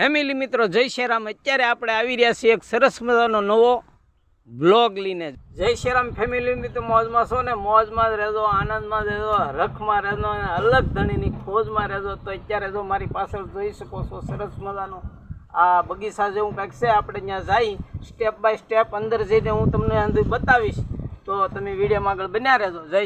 Family મિત્રો જય શ્રીરામ। અત્યારે આપણે આવી રહ્યા છીએ એક સરસ મજાનો નવો બ્લોગ લઈને। જય શ્રીરામ ફેમિલી મિત્રો, મોજમાં છો ને? મોજમાં જ રહેજો, આનંદમાં જ રહેજો, રખમાં રહેજો અને અલગ ધણીની ખોજમાં રહેજો। તો અત્યારે જો મારી પાછળ જોઈ શકો છો સરસ મજાનો આ બગીચા જેવું કંઈક છે। આપણે ત્યાં જઈ સ્ટેપ બાય સ્ટેપ અંદર જઈને હું તમને અંદર બતાવીશ, તો તમે વિડીયોમાં આગળ બન્યા રહેજો। જય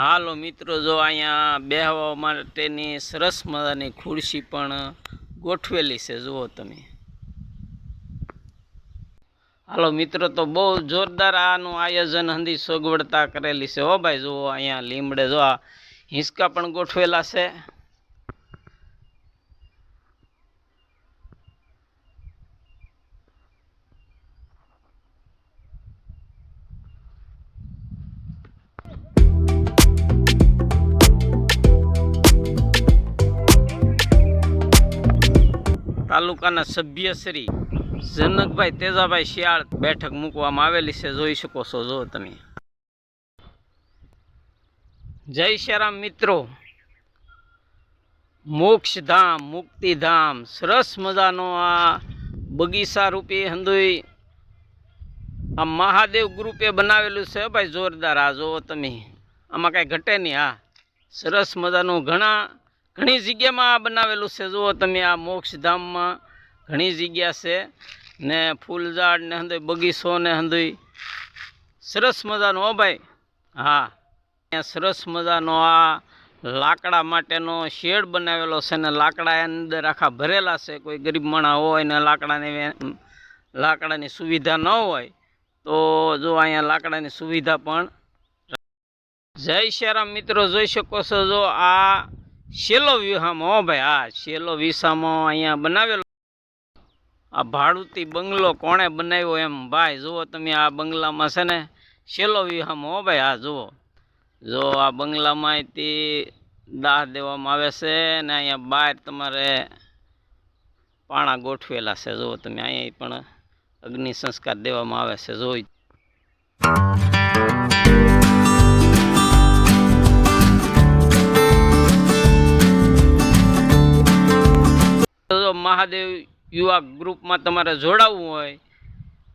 હાલો મિત્રો, જો અહીંયા બેહવા માટેની સરસ મજાની ખુરશી પણ ગોઠવેલી છે, જુઓ તમે। હાલો મિત્રો, તો બહુ જોરદાર આનું આયોજન હંધી સગવડતા કરેલી છે હો ભાઈ। જુઓ અહીંયા લીમડે જો આ હિંચકા પણ ગોઠવેલા છે। તાલુકાના સભ્ય શ્રી જનકભાઈ તેજાભાઈ શિયાળ બેઠક મૂકવામાં આવેલી છે, જોઈ શકો છો જો તમે। જય શ્રીરામ મિત્રો, મોક્ષધામ મુક્તિધામ સરસ મજાનો આ બગીચા રૂપી હંધોઈ આ મહાદેવ ગ્રુપે બનાવેલું છે ભાઈ, જોરદાર। આ જુઓ તમે, આમાં કાંઈ ઘટે નહીં। હા, સરસ મજાનું ઘણી જગ્યામાં બનાવેલું છે, જુઓ તમે। આ મોક્ષધામમાં ઘણી જગ્યા છે ને ફૂલઝાડ ને હંધોઈ બગીચો ને હંધોઈ સરસ મજાનો હો ભાઈ। હા, અહીંયા સરસ મજાનો આ લાકડા માટેનો શેડ બનાવેલો છે ને લાકડા અંદર આખા ભરેલા છે। કોઈ ગરીબ માણસ હોય ને લાકડાની સુવિધા ન હોય તો જો અહીંયા લાકડાની સુવિધા પણ। જય શ્રીરામ મિત્રો, જોઈ શકો છો જો આ શેલો વિહામાં હો ભાઈ। હા, શેલો વિસામાં અહીંયા બનાવેલો આ ભાડુતી બંગલો કોણે બનાવ્યો એમ ભાઈ, જુઓ તમે। આ બંગલામાં છે ને શેલો વિહામાં હો ભાઈ। હા જુઓ, જો આ બંગલામાં તે દાહ દેવામાં આવે છે ને અહીંયા બહાર તમારે પાણા ગોઠવેલા છે, જુઓ તમે। અહીંયા પણ અગ્નિ સંસ્કાર દેવામાં આવે છે, જોઈ। મહાદેવ યુવા ગ્રુપમાં તમારે જોડાવવું હોય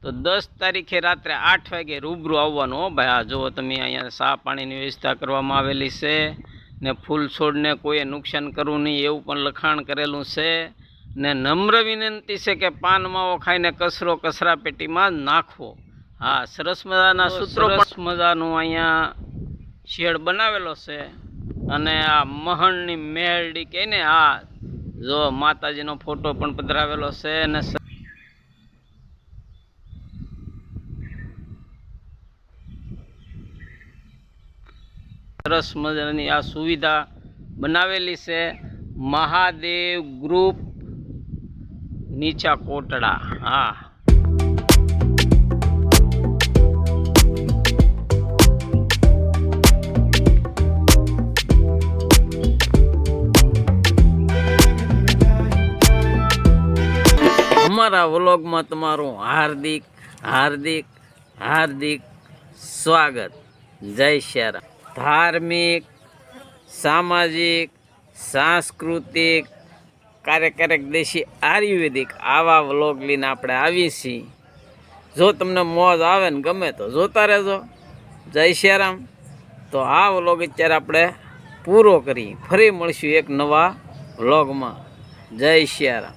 તો 10 તારીખે રાત્રે 8 વાગે રૂબરૂ આવવાનું હો ભાઈ। હા જુઓ તમે, અહીંયા ચા પાણીની વ્યવસ્થા કરવામાં આવેલી છે ને ફૂલ છોડને કોઈએ નુકસાન કરવું નહીં એવું પણ લખાણ કરેલું છે ને નમ્ર વિનંતી છે કે પાન માવો ખાઈને કચરો કચરા પેટીમાં જ નાખવો। હા, સરસ મજાના સૂત્રો સરસ મજાનું અહીંયા શેડ બનાવેલો છે અને આ મહણની મેરડી કહે ને, આ જો માતાજીનો ફોટો પણ પધરાવેલો છે અને સરસ મજાની આ સુવિધા બનાવેલી છે મહાદેવ ગ્રુપ નીચા કોટડા। હા, અમારા વ્લોગમાં તમારું હાર્દિક હાર્દિક હાર્દિક સ્વાગત। જય શ્રીરામ। ધાર્મિક, સામાજિક, સાંસ્કૃતિક, ક્યારેક દેશી આયુર્વેદિક આવા વ્લોગ લઈને આપણે આવીએ છીએ। જો તમને મોજ આવે ને ગમે તો જોતા રહેજો। જય શ્રીરામ। તો આ વ્લોગ અત્યારે આપણે પૂરો કરી, ફરી મળીશું એક નવા વ્લોગમાં। જય શ્રીરામ।